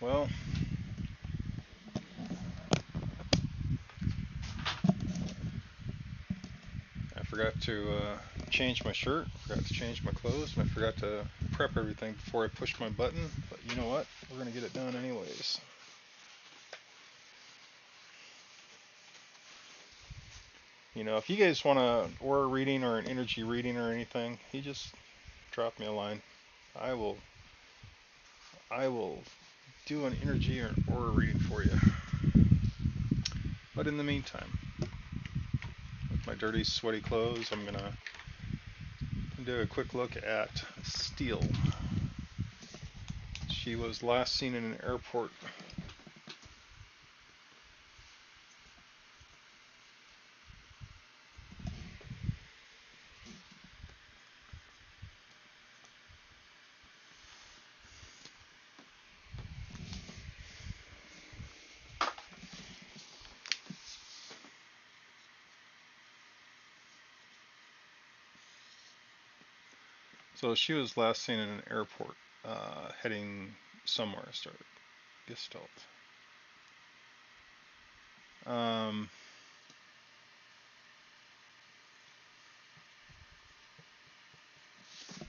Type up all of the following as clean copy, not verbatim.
Well, I forgot to change my shirt, forgot to change my clothes, and I forgot to prep everything before I pushed my button. But you know what? We're going to get it done anyways. You know, if you guys want an aura reading or an energy reading or anything, you just drop me a line. I will I will do an energy or aura reading for you. But in the meantime, with my dirty, sweaty clothes, I'm gonna do a quick look at Steele. She was last seen in an airport. So she was last seen in an airport, heading somewhere. Started Gestalt. Um,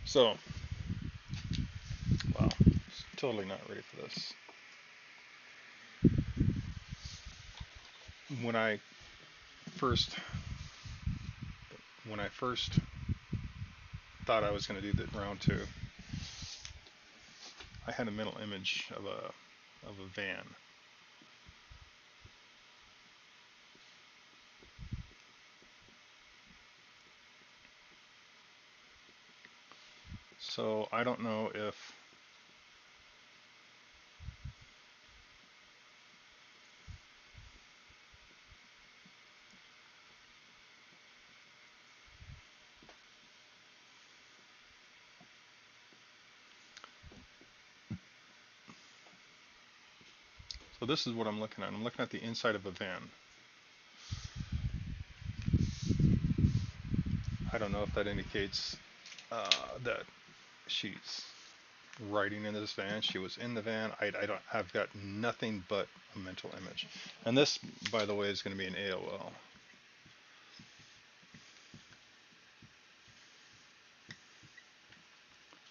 so, wow, totally not ready for this. When I first, when I first thought I was going to do the round two, I had a mental image of a van. So I don't know if so. This is what I'm looking at. I'm looking at the inside of a van. I don't know if that indicates that she's riding in this van. She was in the van. I don't. I've got nothing but a mental image. And this, by the way, is going to be an AOL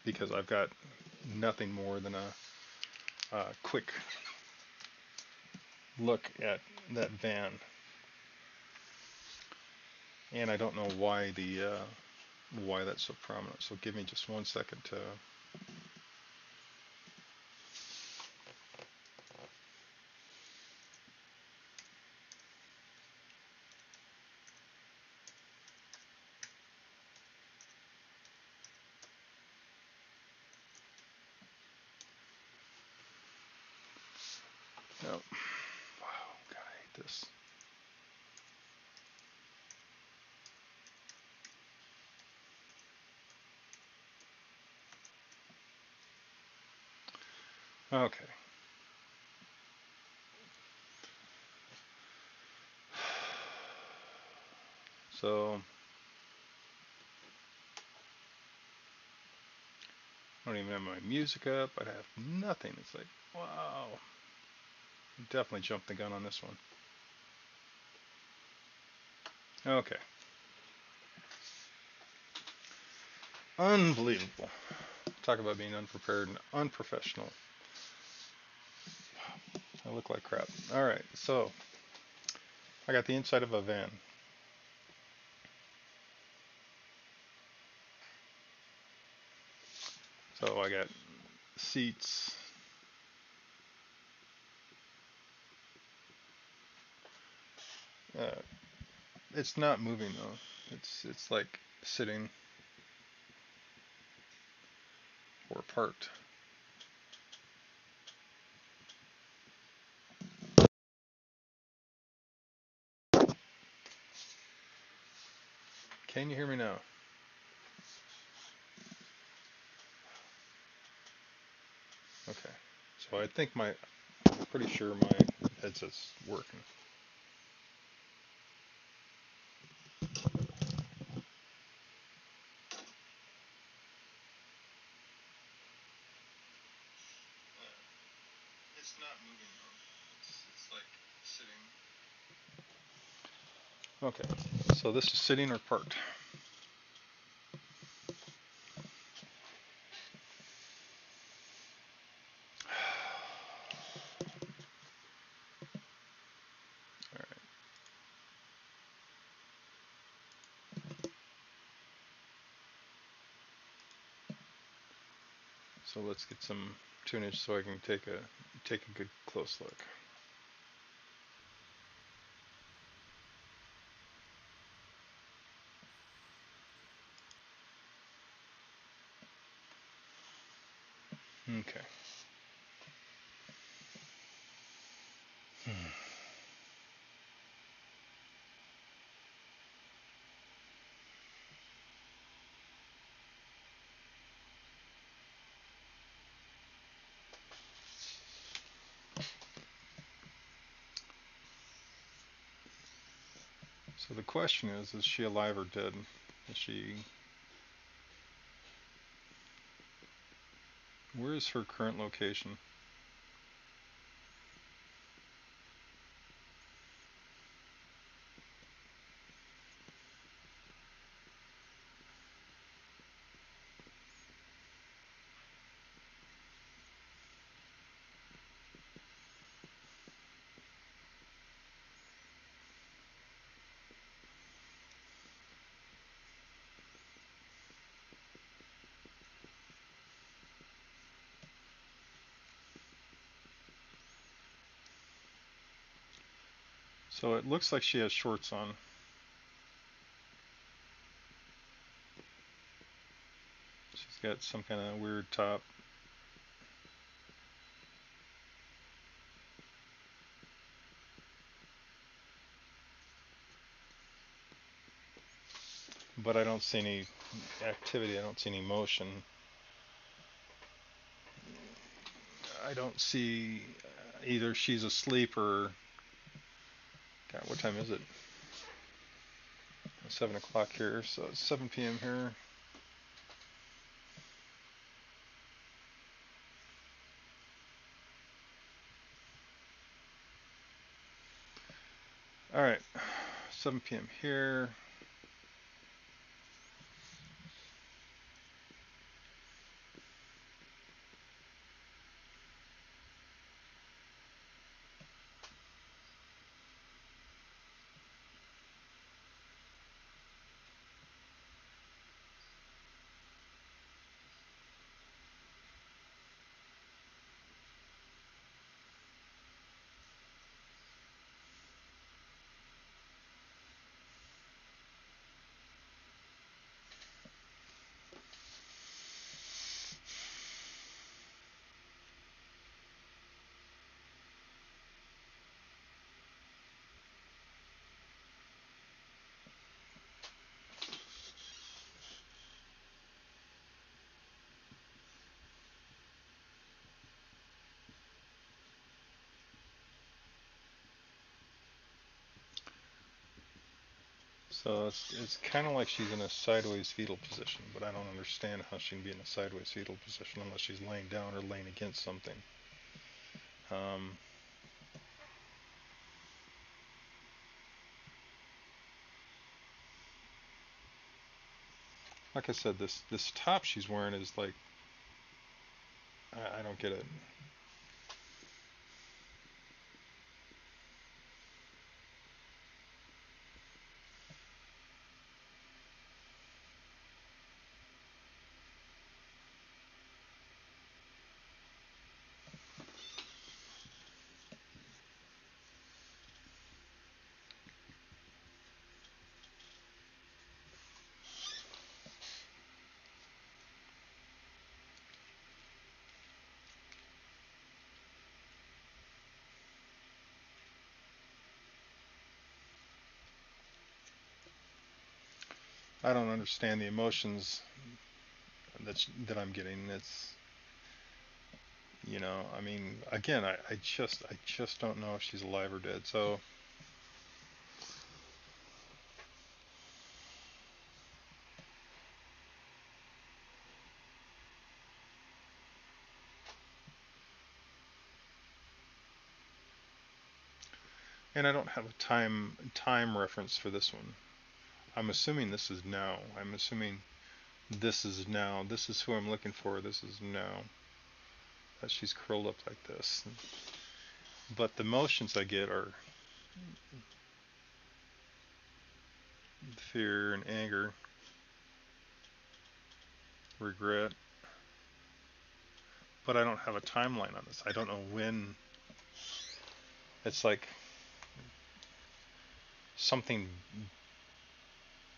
because I've got nothing more than a quick look at that van, and I don't know why that's so prominent. So give me just 1 second to. No. Wow, God, I hate this. Okay. So I don't even have my music up. I have nothing. It's like, wow. Definitely jumped the gun on this one. Okay. Unbelievable. Talk about being unprepared and unprofessional. I look like crap. Alright, so I got the inside of a van. So I got seats. Uh, it's not moving though. It's like sitting or parked. Can you hear me now? Okay. So I think I'm pretty sure my headset's working. Okay, so this is sitting or parked. All right. So let's get some tunage so I can take a good close look. Okay. So the question is she alive or dead? Is she? Where is her current location? So it looks like she has shorts on. She's got some kind of weird top. But I don't see any activity. I don't see any motion. I don't see either she's asleep or. God, what time is it? 7 o'clock here, so it's 7 p.m. here. All right, 7 p.m. here. So it's kind of like she's in a sideways fetal position, but I don't understand how she can be in a sideways fetal position unless she's laying down or laying against something. Um, like I said, this top she's wearing is like I don't get it. I don't understand the emotions that I'm getting. It's I mean, again, I just don't know if she's alive or dead. So And I don't have a time reference for this one. I'm assuming this is now. I'm assuming this is now. This is who I'm looking for. This is now. That she's curled up like this. But the motions I get are fear and anger, regret. But I don't have a timeline on this. I don't know when. It's like something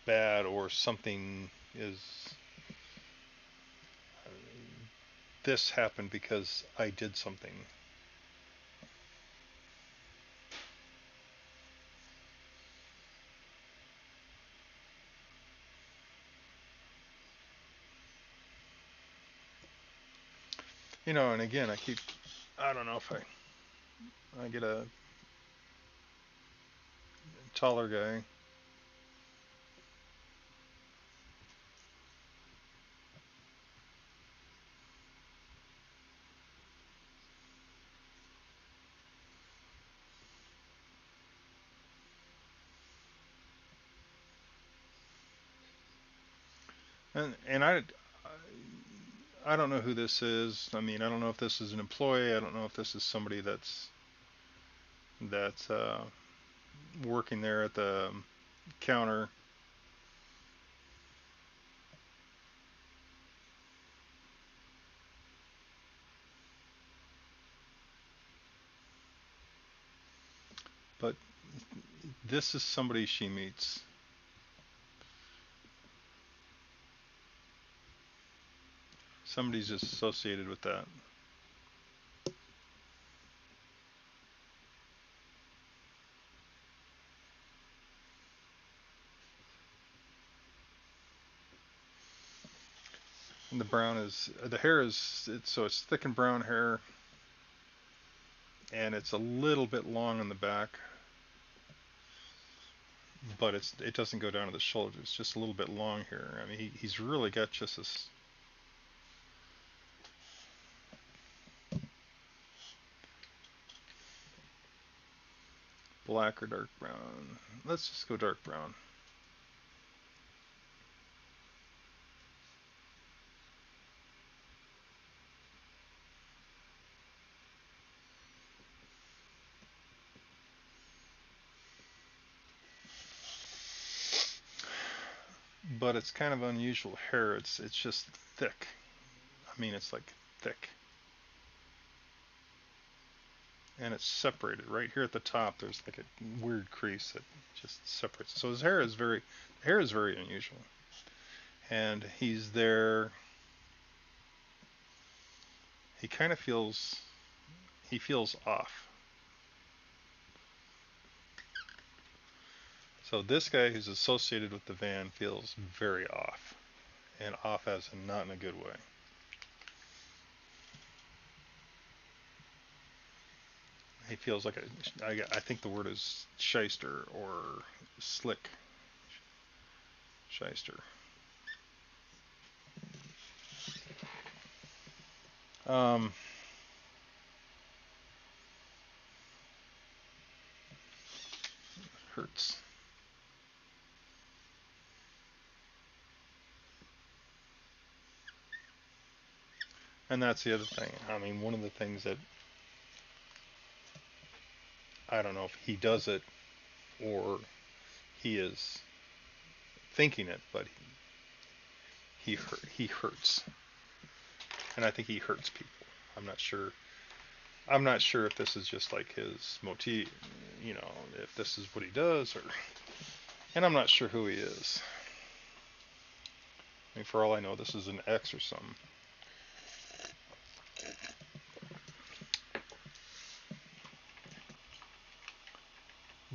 bad or something is. This happened because I did something. And again, I don't know if I get a taller guy. And I don't know who this is. I mean, I don't know if this is an employee. I don't know if this is somebody that's working there at the counter. But this is somebody she meets. Somebody's just associated with that. And the hair it's thick and brown hair, and it's a little bit long on the back, but it doesn't go down to the shoulders. It's just a little bit long here. I mean, he's really got just this black or dark brown. Let's just go dark brown. But it's kind of unusual hair. It's just thick. I mean, it's like thick, and it's separated right here at the top. There's like a weird crease that just separates. So hair is very unusual, and he's there. He kind of feels off. So this guy who's associated with the van feels very off, and off as in not in a good way. He feels like I think the word is shyster or slick. Shyster. Um, hurts. And that's the other thing. I mean, one of the things that I don't know if he does it or he is thinking it, but he hurts, and I think he hurts people. I'm not sure. I'm not sure if this is just like his motif, if this is what he does, and I'm not sure who he is. I mean, for all I know, this is an ex or something.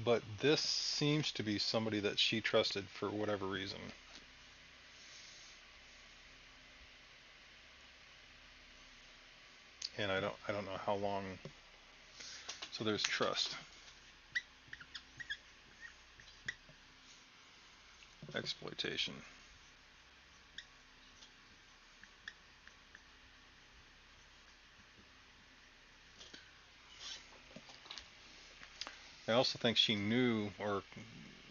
But this seems to be somebody that she trusted for whatever reason. And I don't know how long. So there's trust, exploitation. I also think she knew or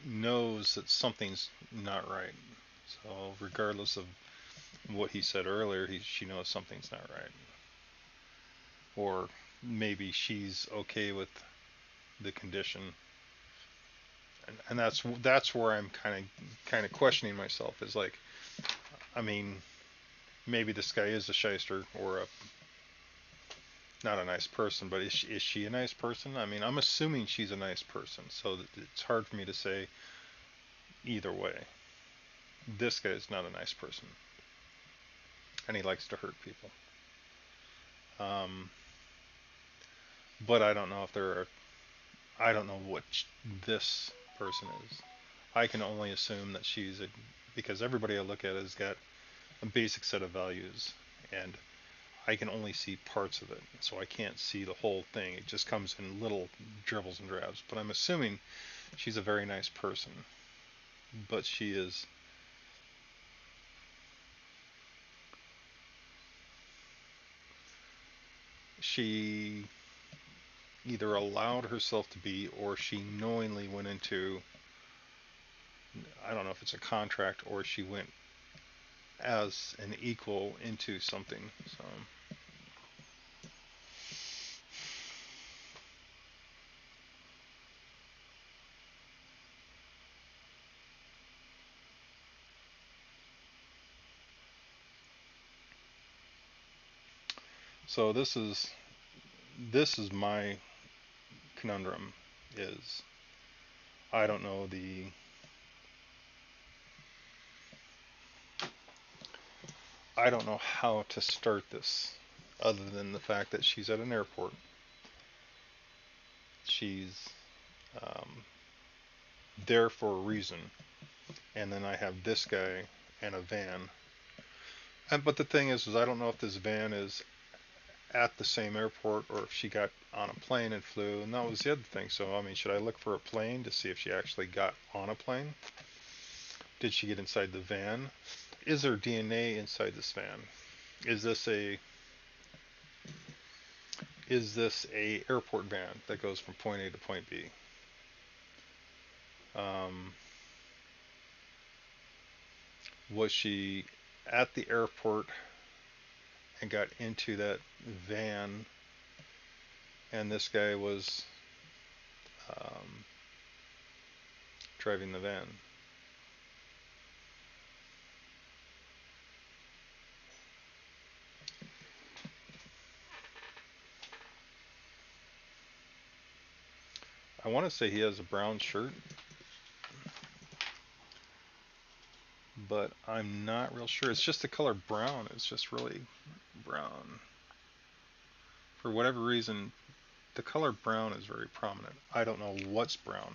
knows that something's not right. So regardless of what he said earlier, she knows something's not right. Or maybe she's okay with the condition, and that's where I'm kind of questioning myself. Is like, I mean, maybe this guy is a shyster or a not a nice person, but is she a nice person? I mean, I'm assuming she's a nice person, so it's hard for me to say either way. This guy is not a nice person, and he likes to hurt people. Um, but I don't know if there are. I don't know what this person is. I can only assume that she's a because everybody I look at has got a basic set of values, and I can only see parts of it, so I can't see the whole thing. It just comes in little dribbles and drabs. But I'm assuming she's a very nice person, but she either allowed herself to be or she knowingly went into, I don't know if it's a contract or she went as an equal into something. So this is my conundrum is I don't know the I don't know how to start this other than the fact that she's at an airport. She's um, there for a reason, and then I have this guy and a van. But the thing is I don't know if this van is at the same airport or if she got on a plane and flew. And that was the other thing. So I mean, should I look for a plane to see if she actually got on a plane? Did she get inside the van? Is there DNA inside this van? Is this a airport van that goes from point A to point B? Um, was she at the airport and got into that van, and this guy was um, driving the van? I want to say he has a brown shirt, but I'm not real sure. It's just the color brown. It's just really brown. For whatever reason, the color brown is very prominent. I don't know what's brown.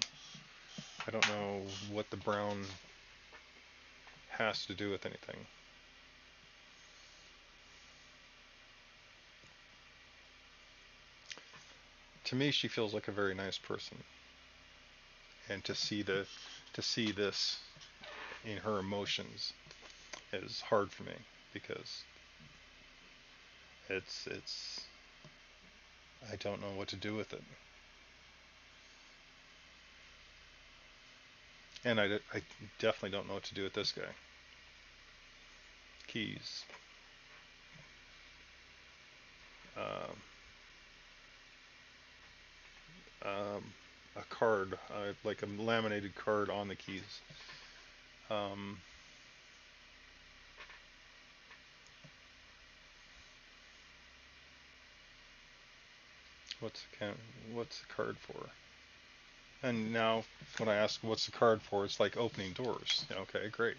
I don't know what the brown has to do with anything. To me, she feels like a very nice person, and to see this in her emotions is hard for me because it's I don't know what to do with it, and I definitely don't know what to do with this guy. Keys, um, um, a card, like a laminated card on the keys. Um, what's the what's the card for? And now when I ask what's the card for, it's like opening doors. Okay, great.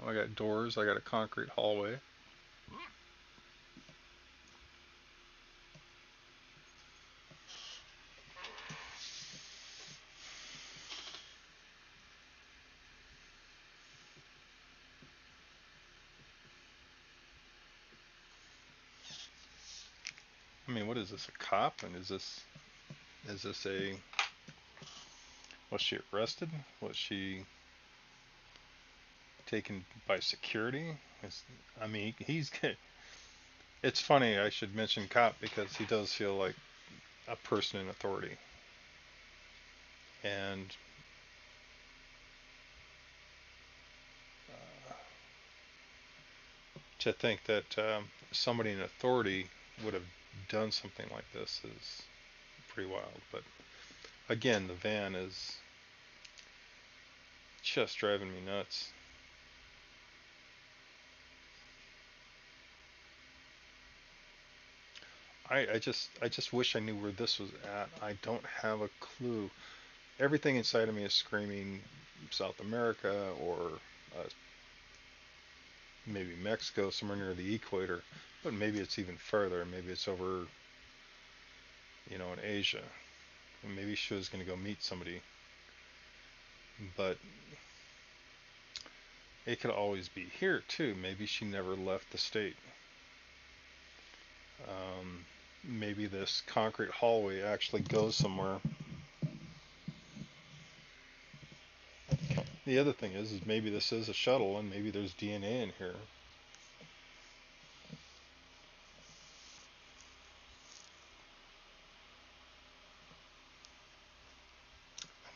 I got doors. I got a concrete hallway. I mean, what is this? A cop? And is this a was she arrested? Was she taken by security? I mean, he's It's funny I should mention cop because he does feel like a person in authority, and uh, to think that somebody in authority would have done something like this is pretty wild. But again, the van is just driving me nuts. I just wish I knew where this was at. I don't have a clue. Everything inside of me is screaming South America or uh, maybe Mexico, somewhere near the equator, but maybe it's even further. Maybe it's over, in Asia. And maybe she was going to go meet somebody, but it could always be here too. Maybe she never left the state. Maybe this concrete hallway actually goes somewhere. The other thing is maybe this is a shuttle and maybe there's DNA in here.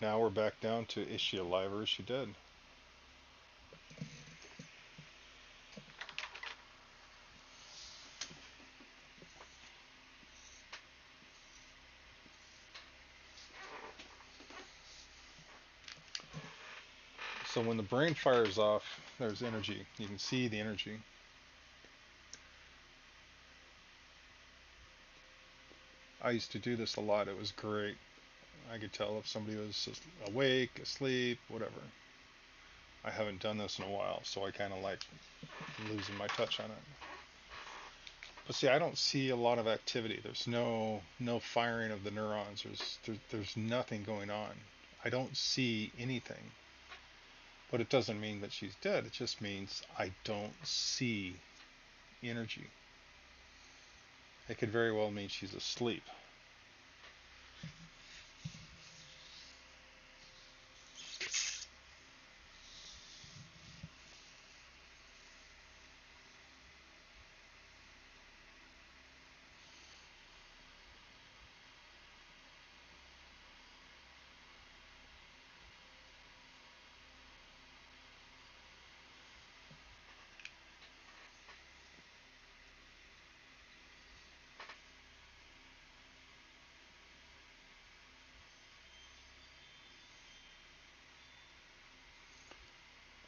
Now we're back down to is she alive or is she dead? So when the brain fires off, there's energy. You can see the energy. I used to do this a lot. It was great. I could tell if somebody was awake, asleep, whatever. I haven't done this in a while, so I kind of like losing my touch on it. But see, I don't see a lot of activity. There's no firing of the neurons. There's nothing going on. I don't see anything. But it doesn't mean that she's dead. It just means I don't see energy. It could very well mean she's asleep.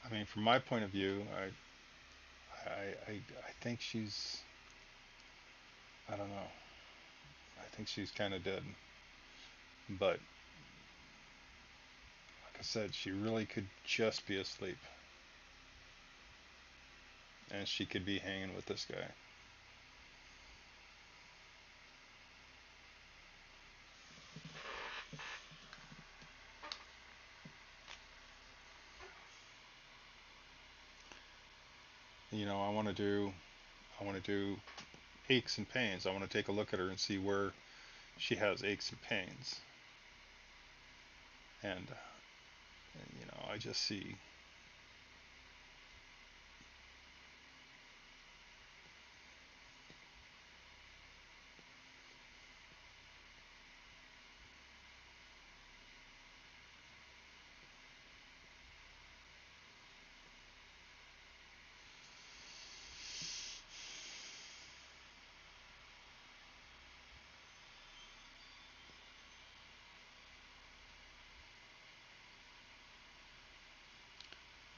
I mean, from my point of view, I think she's, I don't know. I think she's kind of dead. But like I said, she really could just be asleep, and she could be hanging with this guy. I want to do aches and pains. I want to take a look at her and see where she has aches and pains. And I just see.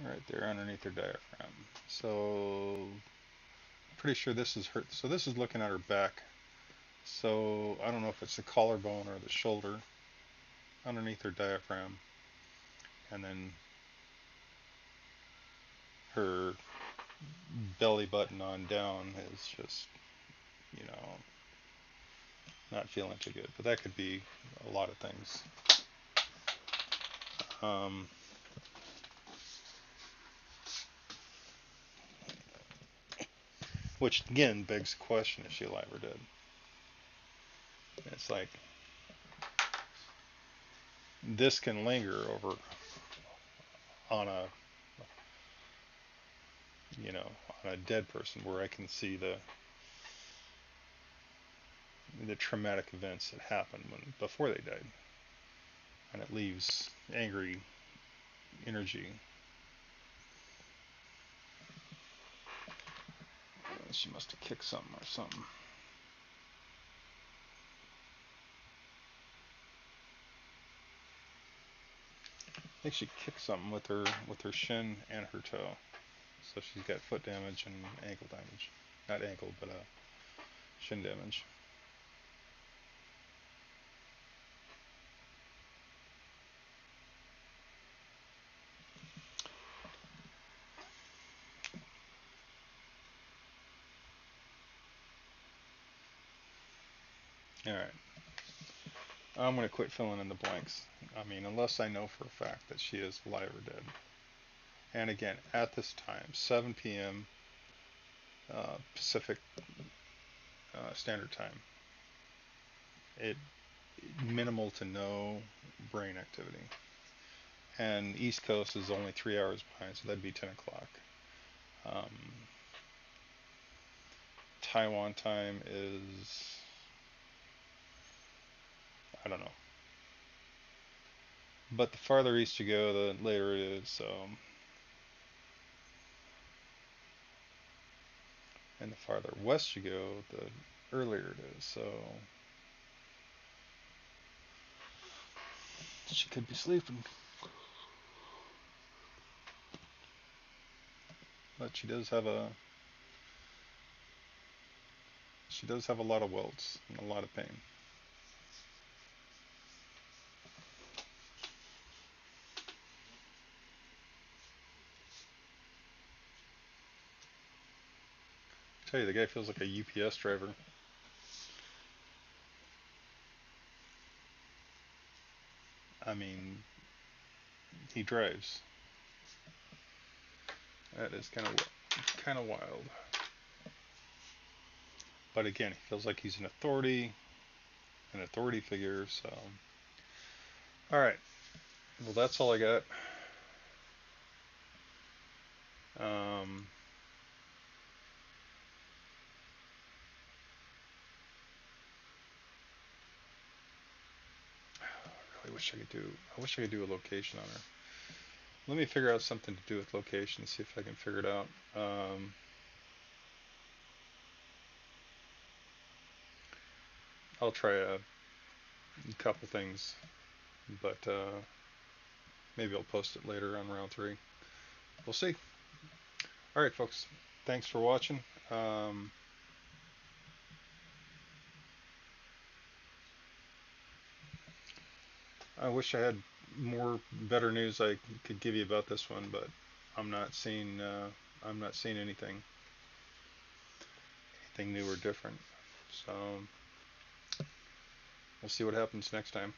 Right there underneath her diaphragm. So pretty sure this is her. So this is looking at her back. So I don't know if it's the collarbone or the shoulder underneath her diaphragm, and then her belly button on down is just you know not feeling too good. But that could be a lot of things. Um, which again begs the question: is she alive or dead? It's like this can linger over on a you know on a dead person where I can see the traumatic events that happened before they died, and it leaves angry energy. She must have kicked something or something. I think she kicked something with her shin and her toe. So she's got foot damage and ankle damage. Not ankle, but shin damage. Alright. I'm going to quit filling in the blanks. I mean, unless I know for a fact that she is alive or dead. And again, at this time, 7 p.m. Pacific Standard Time. It minimal to no brain activity. And East Coast is only 3 hours behind, so that'd be 10 o'clock. Um, Taiwan time is, I don't know. But the farther east you go, the later it is. So, and the farther west you go, the earlier it is. So, she could be sleeping. But she does have a lot of welts and a lot of pain. I tell you, the guy feels like a UPS driver. I mean, he drives. That is kind of wild. But again, he feels like he's an authority figure. So, all right. Well, that's all I got. Um, I wish I could do. I wish I could do a location on her. Let me figure out something to do with location. See if I can figure it out. I'll try a couple things, but maybe I'll post it later on round 3. We'll see. All right, folks. Thanks for watching. Um, I wish I had more better news I could give you about this one, but I'm not seeing anything new or different. So we'll see what happens next time.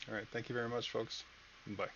All right, thank you very much, folks. Bye.